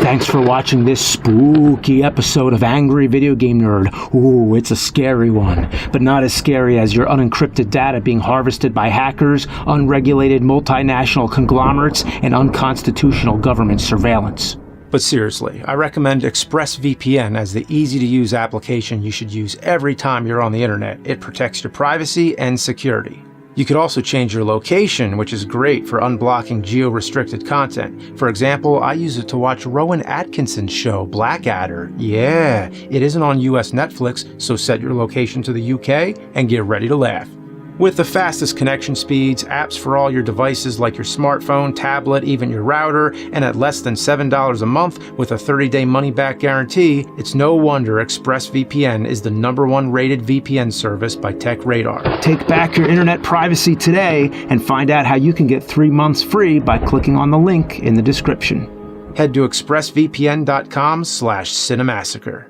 Thanks for watching this spooky episode of Angry Video Game Nerd. Ooh, it's a scary one, but not as scary as your unencrypted data being harvested by hackers, unregulated multinational conglomerates, and unconstitutional government surveillance. But seriously, I recommend ExpressVPN as the easy-to-use application you should use every time you're on the internet. It protects your privacy and security. You could also change your location, which is great for unblocking geo-restricted content. For example, I use it to watch Rowan Atkinson's show, Blackadder. Yeah, it isn't on US Netflix, so set your location to the UK and get ready to laugh. With the fastest connection speeds, apps for all your devices like your smartphone, tablet, even your router, and at less than $7 a month with a 30-day money-back guarantee, it's no wonder ExpressVPN is the #1 rated VPN service by TechRadar. Take back your internet privacy today and find out how you can get 3 months free by clicking on the link in the description. Head to expressvpn.com/cinemassacre.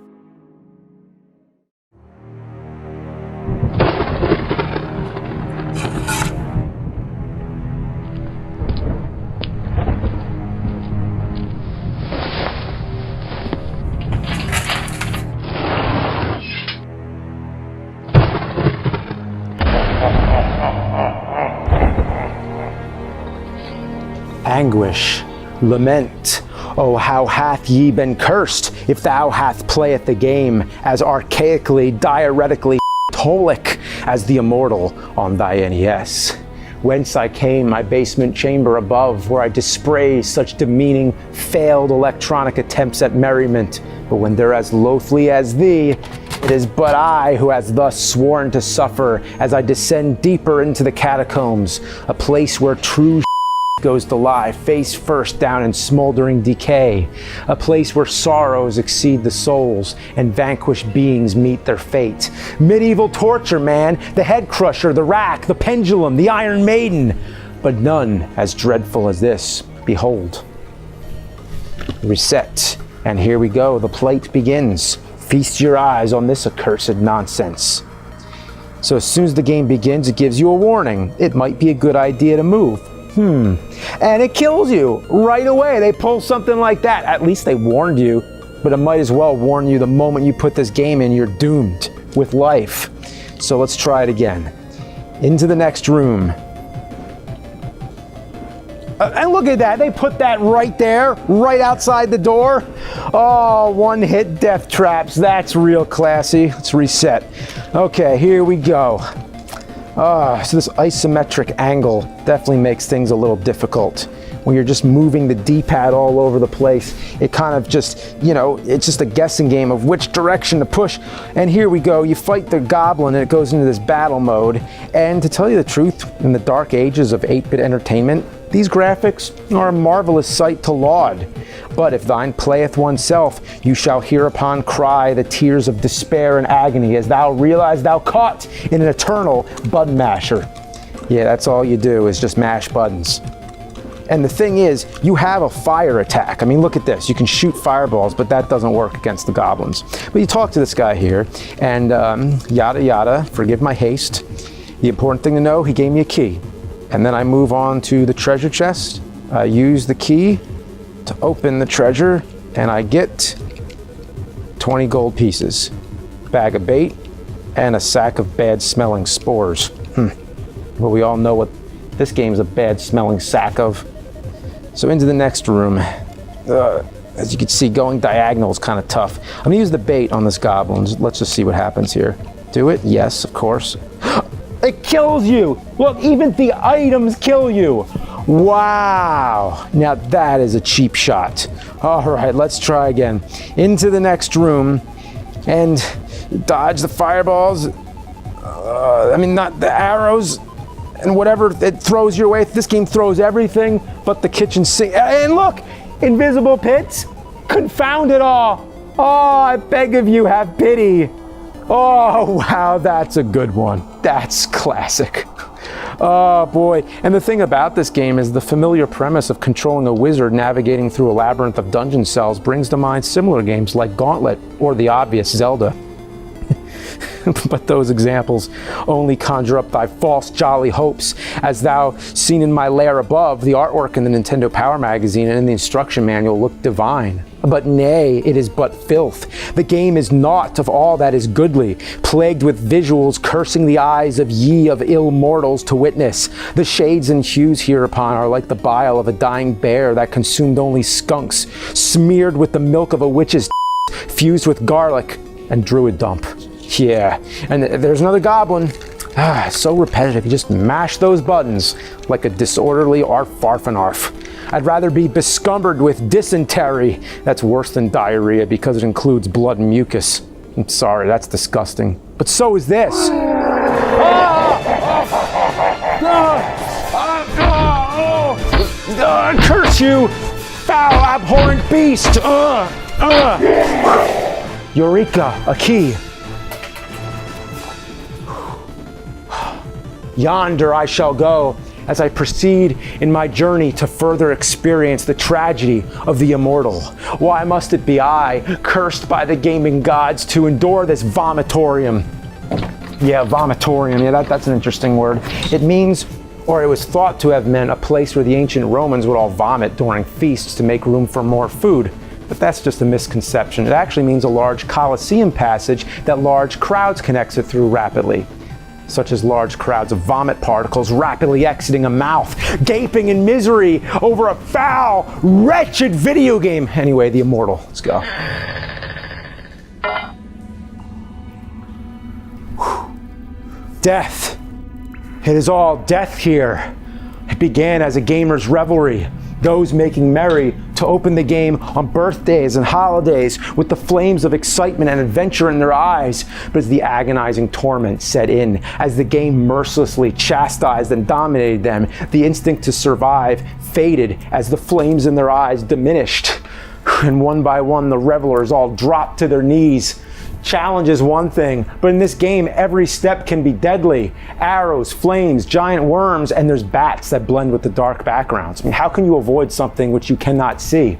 Anguish, lament, oh how hath ye been cursed, if thou hath playeth the game as archaically, diuretically holic as the Immortal on thy NES. Whence I came, my basement chamber above, where I dispraise such demeaning, failed electronic attempts at merriment, but when they're as loathly as thee, it is but I who has thus sworn to suffer as I descend deeper into the catacombs, a place where true goes to lie face first down in smoldering decay, a place where sorrows exceed the souls and vanquished beings meet their fate. Medieval torture, man, the head crusher, the rack, the pendulum, the Iron Maiden, but none as dreadful as this. Behold. Reset, and here we go, the plate begins. Feast your eyes on this accursed nonsense. So as soon as the game begins, it gives you a warning. It might be a good idea to move. And it kills you right away. They pull something like that. At least they warned you, but it might as well warn you the moment you put this game in, you're doomed with life. So let's try it again. Into the next room. And look at that, they put that right there, right outside the door. Oh, one-hit death traps, that's real classy. Let's reset. Okay, here we go. So this isometric angle definitely makes things a little difficult. When you're just moving the D-pad all over the place, it kind of just, you know, it's just a guessing game of which direction to push. And here we go, you fight the goblin and it goes into this battle mode. And to tell you the truth, in the dark ages of 8-bit entertainment, these graphics are a marvelous sight to laud. But if thine playeth oneself, you shall hereupon cry the tears of despair and agony as thou realize thou caught in an eternal button masher. Yeah, that's all you do is just mash buttons. And the thing is, you have a fire attack. I mean, look at this. You can shoot fireballs, but that doesn't work against the goblins. But you talk to this guy here, and yada yada, forgive my haste. The important thing to know, he gave me a key. And then I move on to the treasure chest. I use the key to open the treasure, and I get 20 gold pieces, bag of bait, and a sack of bad-smelling spores. Well, we all know what this game's a bad-smelling sack of. So into the next room. As you can see, going diagonal is kind of tough. I'm gonna use the bait on this goblin. Let's just see what happens here. Do it? Yes, of course. It kills you! Look, even the items kill you! Wow! Now that is a cheap shot. All right, let's try again. Into the next room and dodge the fireballs. Not the arrows and whatever it throws your way. This game throws everything but the kitchen sink. And look, invisible pits. Confound it all. Oh, I beg of you, have pity. Oh, wow, that's a good one. That's classic. Oh boy, and the thing about this game is the familiar premise of controlling a wizard navigating through a labyrinth of dungeon cells brings to mind similar games like Gauntlet or the obvious Zelda. But those examples only conjure up thy false jolly hopes, as thou seen in my lair above, the artwork in the Nintendo Power magazine and in the instruction manual look divine. But nay, it is but filth. The game is naught of all that is goodly, plagued with visuals cursing the eyes of ye of ill mortals to witness. The shades and hues hereupon are like the bile of a dying bear that consumed only skunks, smeared with the milk of a witch's fused with garlic and druid dump. Yeah, and there's another goblin. So repetitive, you just mash those buttons like a disorderly arf-farf-and-arf. I'd rather be bescumbered with dysentery. That's worse than diarrhea because it includes blood and mucus. I'm sorry, that's disgusting. But so is this. Curse you, foul, abhorrent beast! Eureka, a key. Yonder I shall go as I proceed in my journey to further experience the tragedy of the immortal. Why must it be I, cursed by the gaming gods, to endure this vomitorium? Yeah, vomitorium, yeah, that's an interesting word. It means, or it was thought to have meant, a place where the ancient Romans would all vomit during feasts to make room for more food. But that's just a misconception. It actually means a large Colosseum passage that large crowds can exit through rapidly, such as large crowds of vomit particles rapidly exiting a mouth, gaping in misery over a foul, wretched video game. Anyway, the Immortal. Let's go. Death. It is all death here. It began as a gamer's revelry, those making merry to open the game on birthdays and holidays with the flames of excitement and adventure in their eyes. But as the agonizing torment set in, as the game mercilessly chastised and dominated them, the instinct to survive faded as the flames in their eyes diminished. And one by one, the revelers all dropped to their knees. Challenge is one thing, but in this game, every step can be deadly. Arrows, flames, giant worms, and there's bats that blend with the dark backgrounds. I mean, how can you avoid something which you cannot see?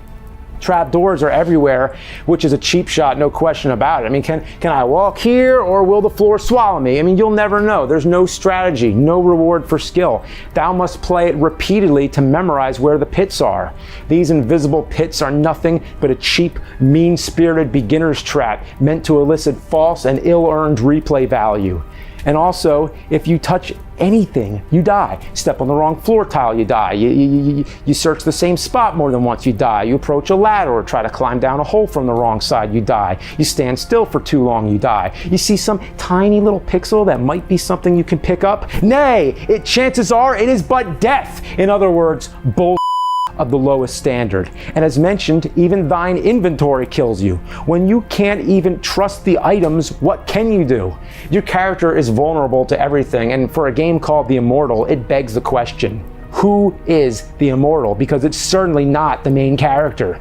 Trapdoors are everywhere, which is a cheap shot, no question about it. I mean, can I walk here or will the floor swallow me? I mean, you'll never know. There's no strategy, no reward for skill. Thou must play it repeatedly to memorize where the pits are. These invisible pits are nothing but a cheap, mean-spirited beginner's trap meant to elicit false and ill-earned replay value. And also, if you touch anything, you die. Step on the wrong floor tile, you die. You search the same spot more than once, you die. You approach a ladder or try to climb down a hole from the wrong side, you die. You stand still for too long, you die. You see some tiny little pixel that might be something you can pick up? Nay, chances are it is but death. In other words, bull of the lowest standard. And as mentioned, even thine inventory kills you. When you can't even trust the items, what can you do? Your character is vulnerable to everything, and for a game called The Immortal, it begs the question, who is the Immortal? Because it's certainly not the main character.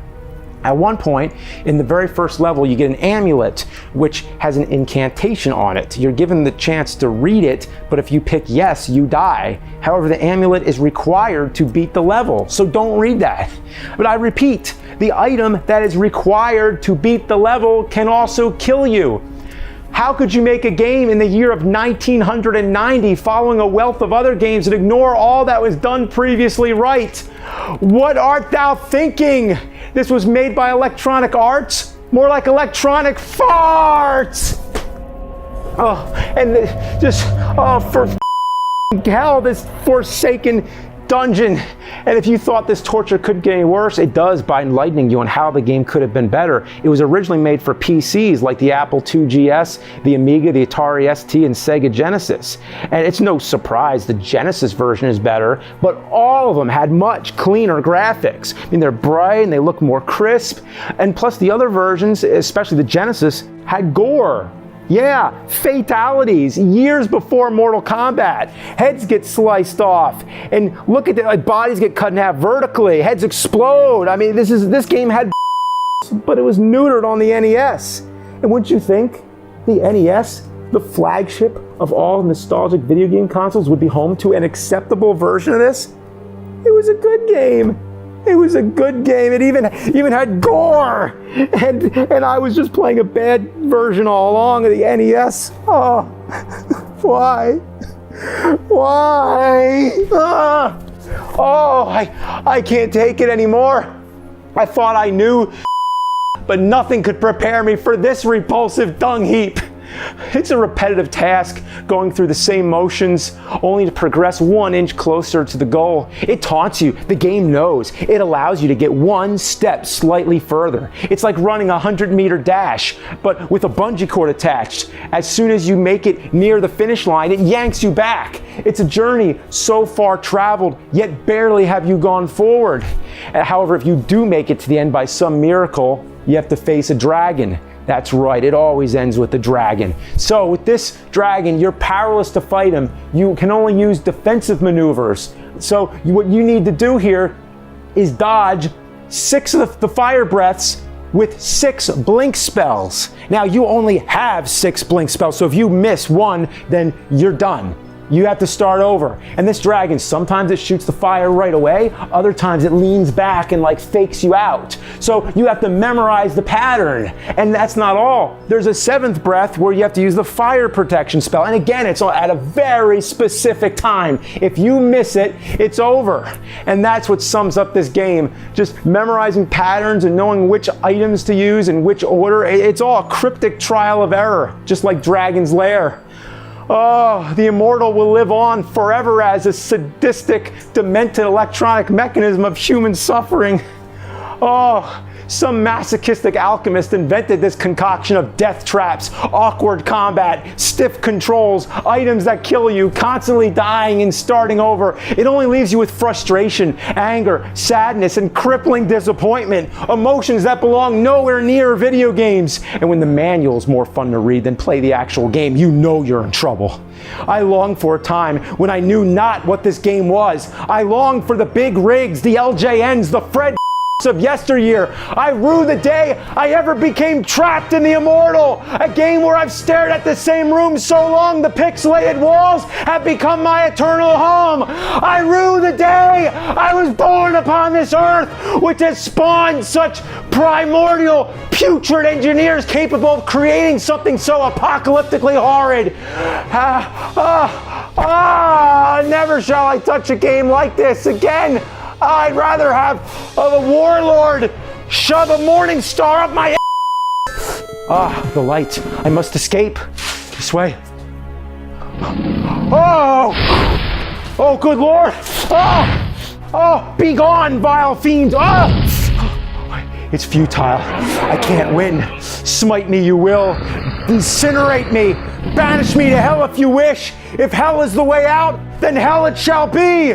At one point, in the very first level, you get an amulet, which has an incantation on it. You're given the chance to read it, but if you pick yes, you die. However, the amulet is required to beat the level, so don't read that. But I repeat, the item that is required to beat the level can also kill you. How could you make a game in the year of 1990 following a wealth of other games and ignore all that was done previously right? What art thou thinking? This was made by Electronic Arts? More like electronic farts! Oh, and for hell, this forsaken dungeon. And if you thought this torture could get any worse, it does by enlightening you on how the game could have been better. It was originally made for PCs like the Apple II GS, the Amiga, the Atari ST, and Sega Genesis. And it's no surprise the Genesis version is better, but all of them had much cleaner graphics. I mean, they're bright and they look more crisp. And plus the other versions, especially the Genesis, had gore. Yeah, fatalities, years before Mortal Kombat. Heads get sliced off, and look at that, like bodies get cut in half vertically, heads explode. I mean, this game had but it was neutered on the NES. And wouldn't you think the NES, the flagship of all nostalgic video game consoles, would be home to an acceptable version of this? It was a good game. It was a good game. It even had gore. And I was just playing a bad version all along of the NES. Oh, why? Why? Oh, I can't take it anymore. I thought I knew, but nothing could prepare me for this repulsive dung heap. It's a repetitive task, going through the same motions, only to progress 1 inch closer to the goal. It taunts you. The game knows. It allows you to get 1 step slightly further. It's like running a 100-meter dash, but with a bungee cord attached. As soon as you make it near the finish line, it yanks you back. It's a journey so far traveled, yet barely have you gone forward. However, if you do make it to the end by some miracle, you have to face a dragon. That's right, it always ends with the dragon. So with this dragon, you're powerless to fight him. You can only use defensive maneuvers. So what you need to do here is dodge 6 of the fire breaths with 6 blink spells. Now you only have 6 blink spells, so if you miss 1, then you're done. You have to start over. And this dragon, sometimes it shoots the fire right away, other times it leans back and like fakes you out. So you have to memorize the pattern. And that's not all. There's a 7th breath where you have to use the fire protection spell. And again, it's at a very specific time. If you miss it, it's over. And that's what sums up this game. Just memorizing patterns and knowing which items to use in which order. It's all a cryptic trial of error, just like Dragon's Lair. Oh, the Immortal will live on forever as a sadistic, demented electronic mechanism of human suffering. Oh, some masochistic alchemist invented this concoction of death traps, awkward combat, stiff controls, items that kill you, constantly dying and starting over. It only leaves you with frustration, anger, sadness, and crippling disappointment, emotions that belong nowhere near video games. And when the manual's more fun to read than play the actual game, you know you're in trouble. I longed for a time when I knew not what this game was. I longed for the big rigs, the LJNs, the Fred of yesteryear. I rue the day I ever became trapped in the Immortal, a game where I've stared at the same room so long the pixelated walls have become my eternal home. I rue the day I was born upon this earth, which has spawned such primordial, putrid engineers capable of creating something so apocalyptically horrid. Never shall I touch a game like this again. I'd rather have a warlord shove a morning star up my ass. The light. I must escape. This way. Oh, good lord. Oh, be gone, vile fiends. It's futile. I can't win. Smite me you will. Incinerate me. Banish me to hell if you wish. If hell is the way out, then hell it shall be.